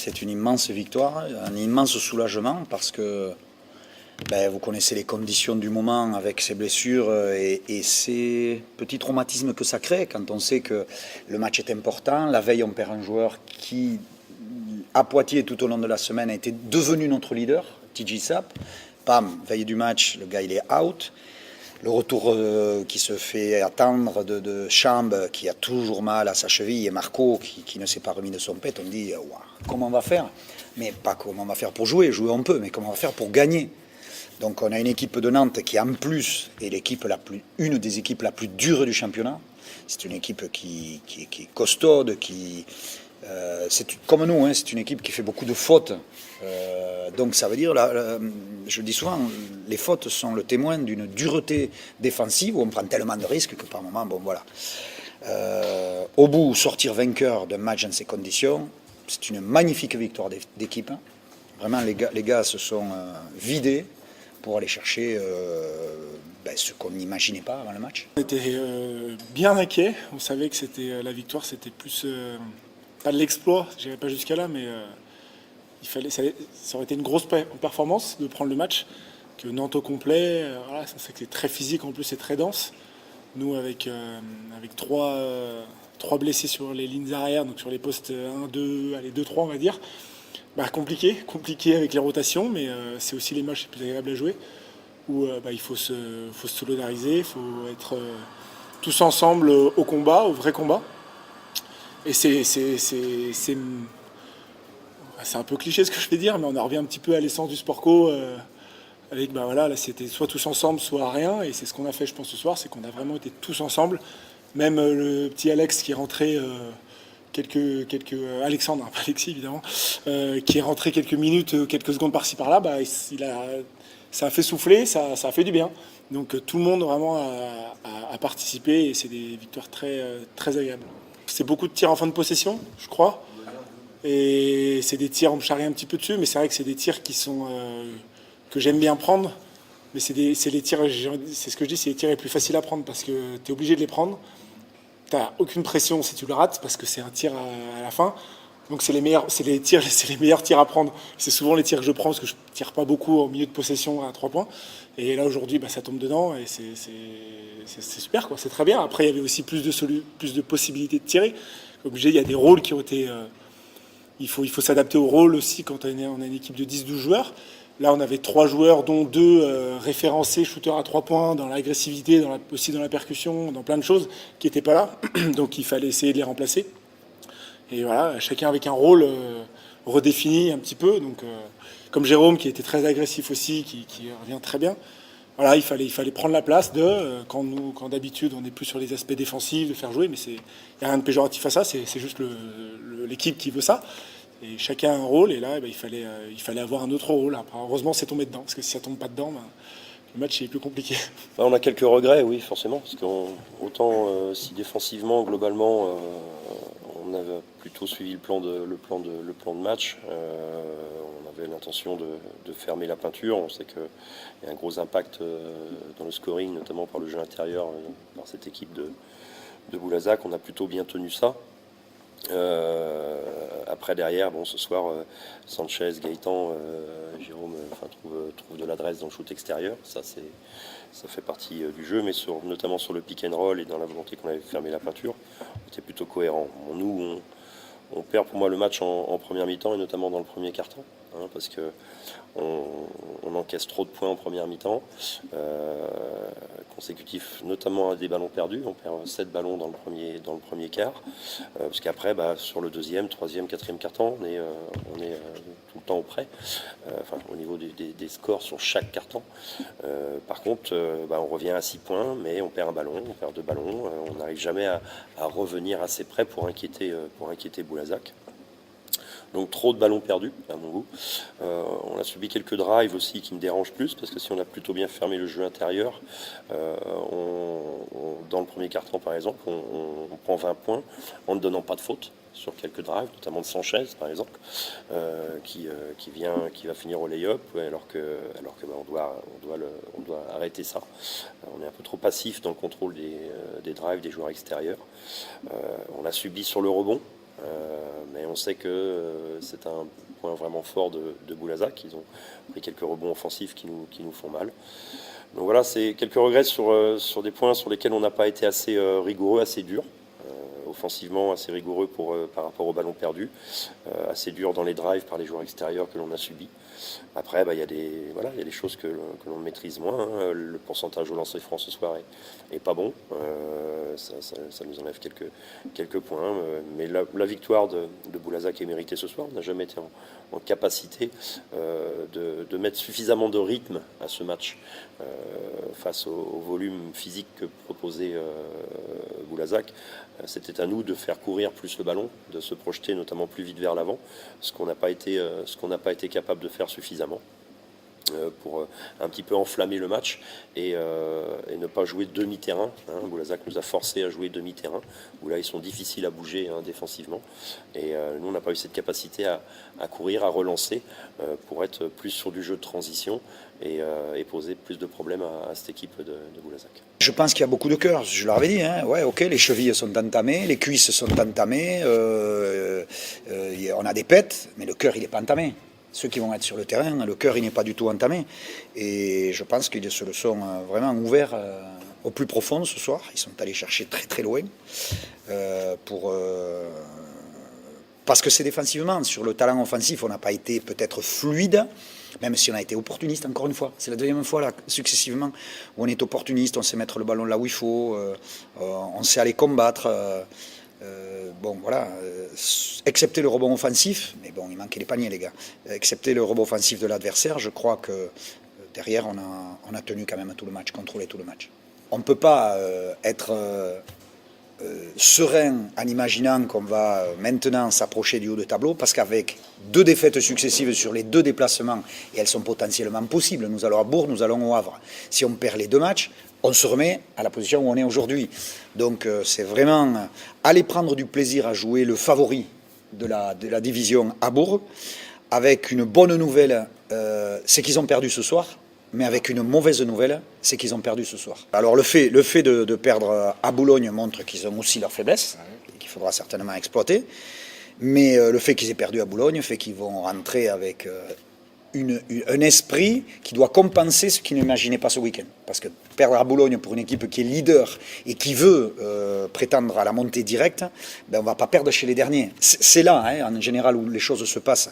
C'est une immense victoire, un immense soulagement parce que vous connaissez les conditions du moment avec ces blessures et ces petits traumatismes que ça crée quand on sait que le match est important. La veille, on perd un joueur qui, à Poitiers, tout au long de la semaine, a été devenu notre leader, TJ Sapp. Pam, veille du match, le gars il est out. Le retour qui se fait attendre de Chamb, qui a toujours mal à sa cheville, et Marco qui ne s'est pas remis de son pet, on dit wow, comment on va faire? Mais pas comment on va faire pour jouer on peut, mais comment on va faire pour gagner? Donc on a une équipe de Nantes qui en plus est une des équipes la plus dures du championnat. C'est une équipe qui est costaude, c'est comme nous, hein, c'est une équipe qui fait beaucoup de fautes. Donc ça veut dire, je dis souvent, les fautes sont le témoin d'une dureté défensive où on prend tellement de risques que par moment, bon voilà. Au bout, sortir vainqueur d'un match dans ces conditions, c'est une magnifique victoire d'équipe. Vraiment, les gars se sont vidés pour aller chercher ce qu'on n'imaginait pas avant le match. On était bien inquiets. On savait que la victoire, c'était plus pas de l'exploit, je n'irai pas jusqu'à là, mais ça aurait été une grosse performance de prendre le match. Que Nantes au complet, voilà, ça c'est que c'est très physique en plus, c'est très dense. Nous avec trois blessés sur les lignes arrière, donc sur les postes 1, 2, allez 2, 3 on va dire. Compliqué avec les rotations, mais c'est aussi les matchs les plus agréables à jouer où il faut se solidariser, il faut être tous ensemble au combat, au vrai combat. Et c'est un peu cliché ce que je vais dire, mais on en revient un petit peu à l'essence du sport co. Avec là c'était soit tous ensemble, soit rien. Et c'est ce qu'on a fait, je pense, ce soir, c'est qu'on a vraiment été tous ensemble. Même le petit Alex qui est rentré Alexandre, hein, pas Alexis évidemment, qui est rentré quelques minutes, quelques secondes par-ci par-là, ça a fait souffler, ça a fait du bien. Donc tout le monde vraiment a participé et c'est des victoires très, très agréables. C'est beaucoup de tirs en fin de possession, je crois. Et c'est des tirs, on me charrie un petit peu dessus, mais c'est vrai que c'est des tirs que j'aime bien prendre. Mais c'est les tirs, c'est ce que je dis, c'est les tirs les plus faciles à prendre parce que tu es obligé de les prendre. Tu n'as aucune pression si tu le rates parce que c'est un tir à la fin. Donc c'est les meilleurs tirs à prendre. C'est souvent les tirs que je prends parce que je ne tire pas beaucoup au milieu de possession à 3 points. Et là aujourd'hui, ça tombe dedans et c'est super, quoi. C'est très bien. Après, il y avait aussi plus de possibilités de tirer. Obligé, il y a des rôles qui ont été... il faut s'adapter au rôle aussi quand on a une équipe de 10-12 joueurs. Là, on avait 3 joueurs, dont 2 référencés shooters à 3 points, dans l'agressivité, aussi dans la percussion, dans plein de choses qui n'étaient pas là. Donc il fallait essayer de les remplacer. Et voilà, chacun avec un rôle redéfini un petit peu. Donc, comme Jérôme, qui était très agressif aussi, qui revient très bien. Voilà, il fallait prendre la place quand d'habitude on est plus sur les aspects défensifs, de faire jouer, mais il n'y a rien de péjoratif à ça, c'est juste l'équipe qui veut ça. Et chacun a un rôle, et là, il fallait avoir un autre rôle. Après, heureusement, c'est tombé dedans, parce que si ça tombe pas dedans, le match est plus compliqué. On a quelques regrets, oui, forcément, parce qu'autant si défensivement, globalement, on avait plutôt suivi le plan de match, on avait l'intention de fermer la peinture. On sait qu'il y a un gros impact dans le scoring, notamment par le jeu intérieur, par cette équipe de Boulazac. On a plutôt bien tenu ça. Après derrière, ce soir Sanchez, Gaëtan, Jérôme trouve de l'adresse dans le shoot extérieur, ça fait partie du jeu, mais notamment sur le pick and roll et dans la volonté qu'on avait fermé la peinture, on était plutôt cohérent. On perd pour moi le match en première mi-temps et notamment dans le premier quart-temps, parce que on encaisse trop de points en première mi-temps, consécutif notamment à des ballons perdus. On perd 7 ballons dans le premier quart, parce qu'après sur le deuxième, troisième, quatrième quart-temps, on est tout le temps auprès, au niveau des scores sur chaque quart-temps. Par contre, on revient à 6 points, mais on perd un ballon, on perd 2 ballons, on n'arrive jamais à revenir assez près pour inquiéter Boulazac. Donc trop de ballons perdus à mon goût. On a subi quelques drives aussi qui me dérangent plus, parce que si on a plutôt bien fermé le jeu intérieur, dans le premier quart-temps par exemple, on prend 20 points en ne donnant pas de faute sur quelques drives, notamment de Sanchez par exemple, qui va finir au lay-up, alors que on doit arrêter ça. On est un peu trop passif dans le contrôle des drives des joueurs extérieurs. On a subi sur le rebond. Mais on sait que c'est un point vraiment fort de Boulazac. Ils ont pris quelques rebonds offensifs qui nous font mal. Donc voilà, c'est quelques regrets sur des points sur lesquels on n'a pas été assez rigoureux, assez dur. Offensivement, assez rigoureux par rapport au ballon perdu, assez dur dans les drives par les joueurs extérieurs que l'on a subis. Après, il y a des choses que l'on maîtrise moins. Hein. Le pourcentage au lancer franc ce soir est pas bon. Ça nous enlève quelques points. Mais la victoire de Boulazac est méritée ce soir. On n'a jamais été en capacité de mettre suffisamment de rythme à ce match face au volume physique que proposait Boulazac. C'était à nous de faire courir plus le ballon, de se projeter notamment plus vite vers l'avant, ce qu'on n'a pas été capable de faire suffisamment pour un petit peu enflammer le match et ne pas jouer demi-terrain. Hein. Boulazac nous a forcé à jouer demi-terrain, où là ils sont difficiles à bouger défensivement. Et nous on n'a pas eu cette capacité à courir, à relancer pour être plus sur du jeu de transition et poser plus de problèmes à cette équipe de Boulazac. Je pense qu'il y a beaucoup de cœur, je leur avais dit. Hein. Ouais, ok, les chevilles sont entamées, les cuisses sont entamées, on a des pètes, mais le cœur il n'est pas entamé. Ceux qui vont être sur le terrain, le cœur il n'est pas du tout entamé. Et je pense qu'ils se le sont vraiment ouverts au plus profond ce soir. Ils sont allés chercher très très loin parce que c'est défensivement. Sur le talent offensif, on n'a pas été peut-être fluide, même si on a été opportuniste encore une fois. C'est la deuxième fois là, successivement où on est opportuniste, on sait mettre le ballon là où il faut, on sait aller combattre. Excepté le rebond offensif, mais bon, il manquait les paniers, les gars. Excepté le rebond offensif de l'adversaire, je crois que derrière, on a tenu quand même tout le match, contrôlé tout le match. On ne peut pas être serein en imaginant qu'on va maintenant s'approcher du haut de tableau, parce qu'avec 2 défaites successives sur les 2 déplacements, et elles sont potentiellement possibles, nous allons à Bourg, nous allons au Havre. Si on perd les 2 matchs, on se remet à la position où on est aujourd'hui. Donc c'est vraiment aller prendre du plaisir à jouer le favori de la division à Bourg, avec une bonne nouvelle, c'est qu'ils ont perdu ce soir, mais avec une mauvaise nouvelle, c'est qu'ils ont perdu ce soir. Alors le fait de perdre à Boulogne montre qu'ils ont aussi leurs faiblesses, et qu'il faudra certainement exploiter, mais le fait qu'ils aient perdu à Boulogne fait qu'ils vont rentrer avec un esprit qui doit compenser ce qu'ils n'imaginaient pas ce week-end. Parce que perdre à Boulogne pour une équipe qui est leader et qui veut prétendre à la montée directe, on ne va pas perdre chez les derniers. C'est là, hein, en général, où les choses se passent.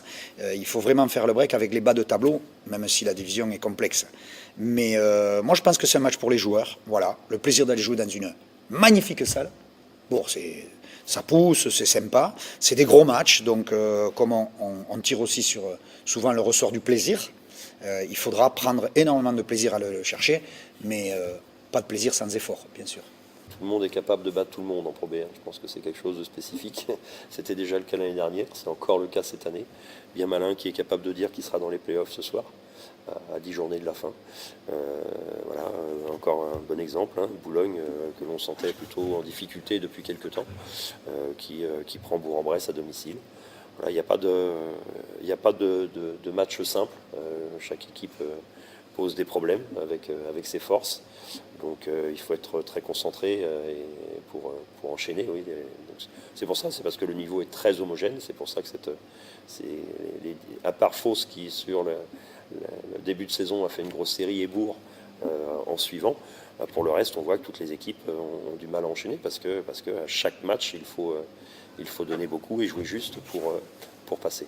Il faut vraiment faire le break avec les bas de tableau, même si la division est complexe. Mais moi, je pense que c'est un match pour les joueurs. Voilà, le plaisir d'aller jouer dans une magnifique salle. Bon, ça pousse, c'est sympa. C'est des gros matchs, donc comme on tire aussi sur souvent le ressort du plaisir, il faudra prendre énormément de plaisir à le chercher, mais pas de plaisir sans effort, bien sûr. Tout le monde est capable de battre tout le monde en Pro B. Je pense que c'est quelque chose de spécifique. C'était déjà le cas l'année dernière, c'est encore le cas cette année. Bien malin qui est capable de dire qu'il sera dans les playoffs ce soir, à 10 journées de la fin. Voilà, encore un bon exemple, hein, Boulogne, que l'on sentait plutôt en difficulté depuis quelques temps, qui prend Bourg-en-Bresse à domicile. Voilà, il n'y a pas de match simple. Chaque équipe pose des problèmes avec ses forces. Donc il faut être très concentré pour enchaîner. Oui. C'est pour ça, c'est parce que le niveau est très homogène. C'est pour ça que à part Fos qui sur le début de saison a fait une grosse série et Bourg en suivant. Pour le reste, on voit que toutes les équipes ont du mal à enchaîner parce que à chaque match, il faut donner beaucoup et jouer juste pour passer.